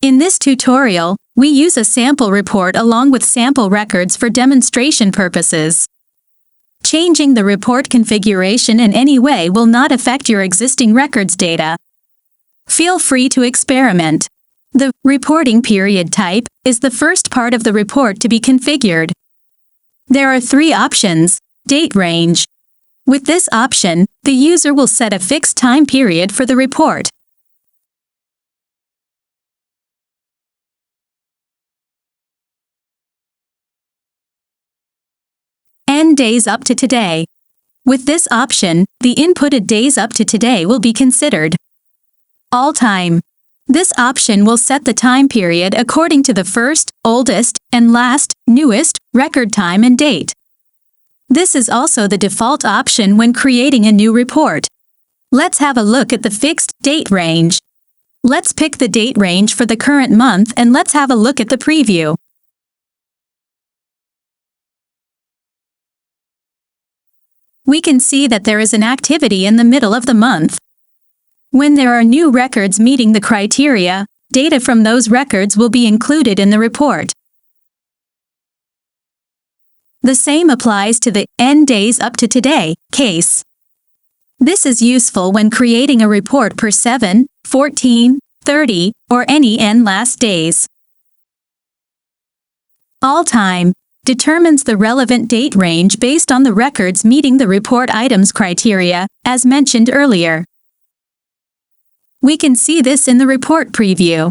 In this tutorial, we use a sample report along with sample records for demonstration purposes. Changing the report configuration in any way will not affect your existing records data. Feel free to experiment. The reporting period type is the first part of the report to be configured. There are three options. Date range. With this option, the user will set a fixed time period for the report. End days up to today. With this option, the inputted days up to today will be considered. All time. This option will set the time period according to the first, oldest, and last, newest, record time and date. This is also the default option when creating a new report. Let's have a look at the fixed date range. Let's pick the date range for the current month and let's have a look at the preview. We can see that there is an activity in the middle of the month. When there are new records meeting the criteria, data from those records will be included in the report. The same applies to the end days up to today case. This is useful when creating a report per 7, 14, 30, or any n last days. All time determines the relevant date range based on the records meeting the report items criteria, as mentioned earlier. We can see this in the report preview.